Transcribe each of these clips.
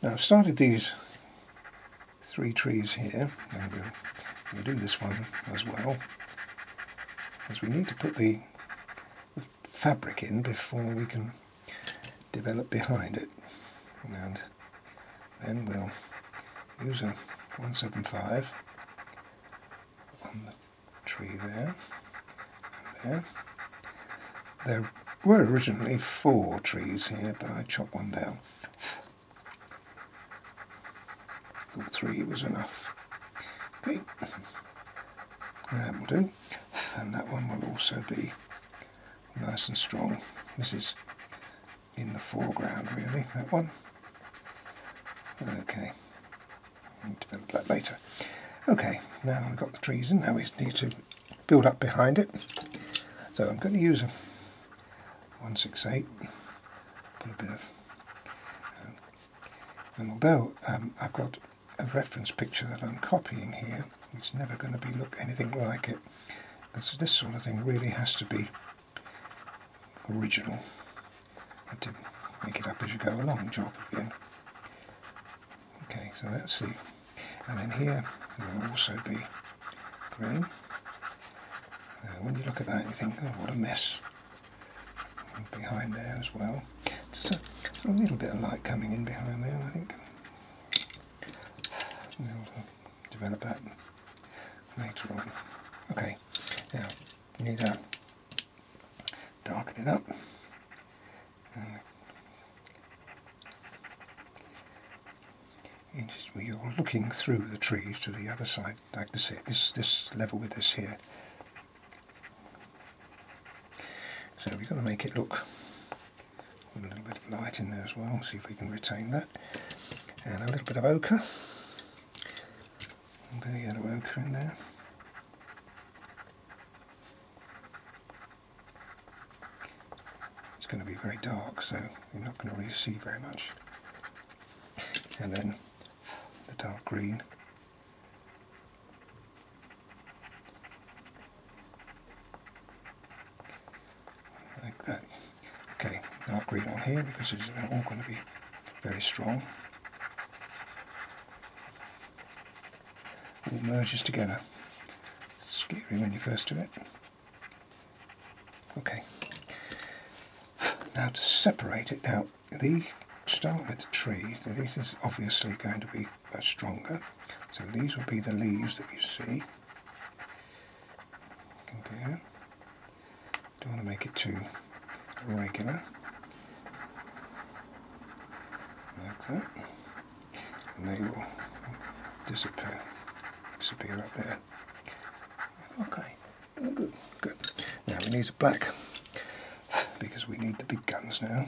Now I've started these 3 trees here, and we'll do this one as well, because we need to put the fabric in before we can develop behind it. And then we'll use a 175 on the tree there and there. There were originally 4 trees here, but I chopped one down. Thought 3 was enough. Okay, that will do. And that one will also be nice and strong. This is in the foreground really, that one. Okay, we'll develop that later. Okay, now we've got the trees in, now we need to build up behind it. So I'm going to use a 168, put a bit of, and although I've got a reference picture that I'm copying here, it's never going to look anything like it, because this sort of thing really has to be original. You have to make it up as you go along, job again. Okay, so that's the, and then here will also be green. When you look at that you think, oh what a mess. And behind there as well. Just a little bit of light coming in behind there, I think. We'll develop that later on. Okay, now you need to darken it up. You're looking through the trees to the other side, like this level with this here. So we've got to make it look with a little bit of light in there as well. See if we can retain that. And a little bit of ochre. A bit of yellow ochre in there. It's going to be very dark, so you're not going to really see very much. And then the dark green. Like that. Okay, dark green on here because it's all going to be very strong. All merges together. It's scary when you first do it. Okay. Now to separate it out, start with the tree. This is obviously going to be much stronger. So these will be the leaves that you see. There. Don't want to make it too regular. Like that. And they will disappear up there. Okay, good, good. Now we need a black, because we need the big guns now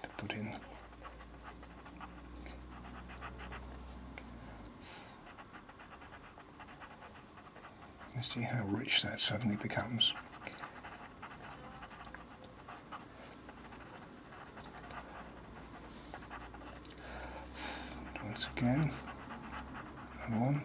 to put in. Let's see how rich that suddenly becomes. Once again, another one.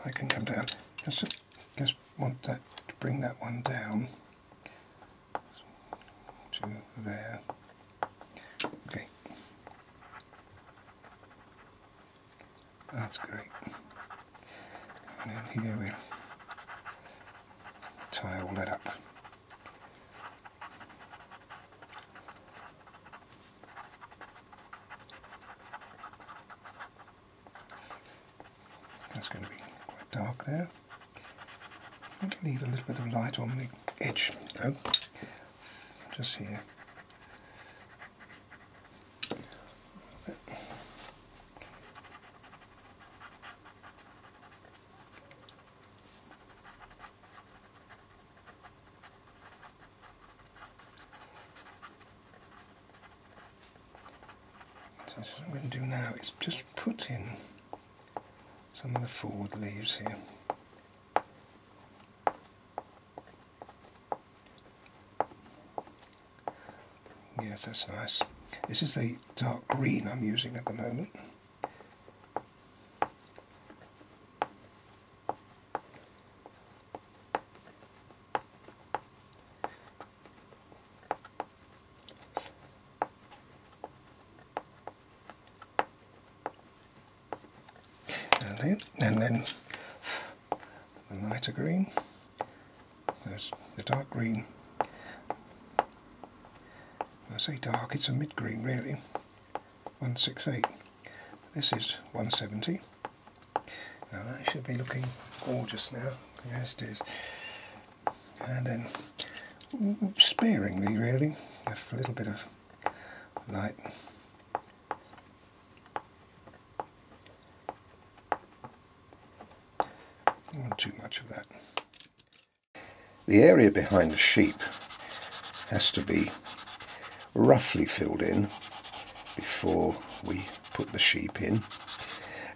I can come down. Just want that to bring that one down to there. Okay, that's great. And then here we'll tie all that up. That's going to be quite dark there. I'm going to leave a little bit of light on the edge though, just here. So what I'm going to do now is just put in some of the forward leaves here. Yes, that's nice. This is the dark green I'm using at the moment. And then the lighter green. There's the dark green. When I say dark, it's a mid-green really. 168. This is 170. Now that should be looking gorgeous now. Yes, it is. And then sparingly really, with a little bit of light. Not too much of that. The area behind the sheep has to be roughly filled in before we put the sheep in,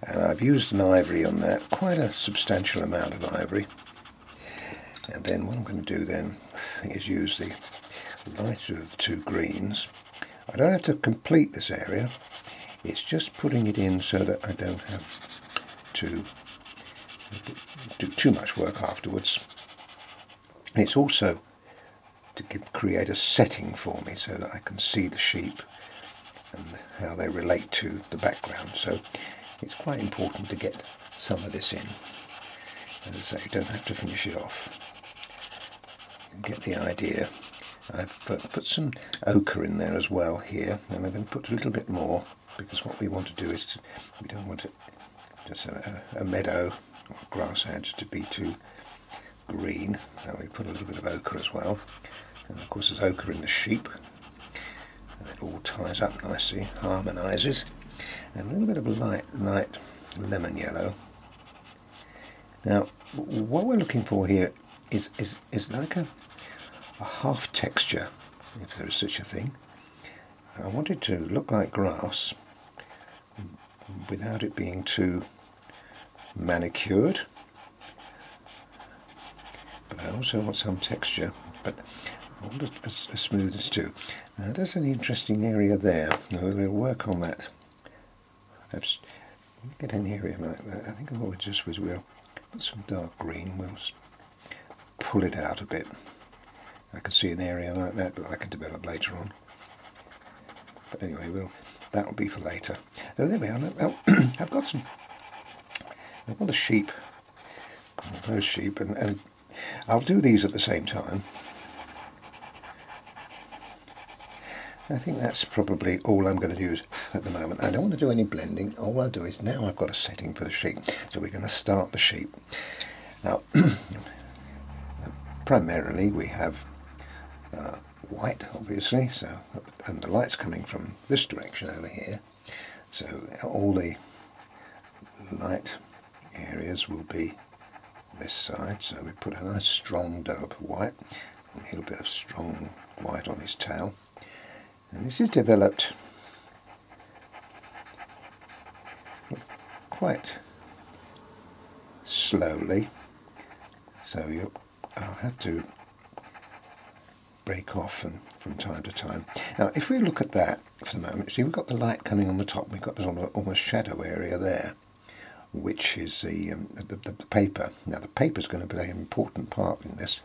and I've used an ivory on that, quite a substantial amount of ivory. And then what I'm going to do then is use the lighter of the two greens. I don't have to complete this area, it's just putting it in so that I don't have to do too much work afterwards. And it's also to create a setting for me so that I can see the sheep and how they relate to the background. So it's quite important to get some of this in. As I say, you don't have to finish it off. You get the idea. I've put some ochre in there as well here, and I'm going to put a little bit more, because what we want to do is we don't want it just a meadow or a grass edge to be too green. So we put a little bit of ochre as well, and of course there's ochre in the sheep, and it all ties up nicely, harmonises. And a little bit of light lemon yellow. Now what we're looking for here is like a half texture, if there is such a thing. I want it to look like grass without it being too manicured, but I also want some texture, but I want it as smooth as too. Now there's an interesting area there. We'll work on that. Perhaps get an area like that. I think what we'll just was we'll put some dark green, we'll pull it out a bit. I can see an area like that that I can develop later on. But anyway, that will be for later. So there we are. I've got the sheep, those sheep, and I'll do these at the same time. I think that's probably all I'm going to use at the moment. I don't want to do any blending. All I'll do is now I've got a setting for the sheep. So we're going to start the sheep. Now, primarily we have white, obviously, so, and the light's coming from this direction over here. So all the light areas will be this side. So we put a nice strong dollop of white, a little bit of strong white on his tail. And this is developed quite slowly, so I'll have to break off from time to time. Now if we look at that for the moment, see we've got the light coming on the top, we've got this almost shadow area there, which is the paper. Now the paper is going to play an important part in this.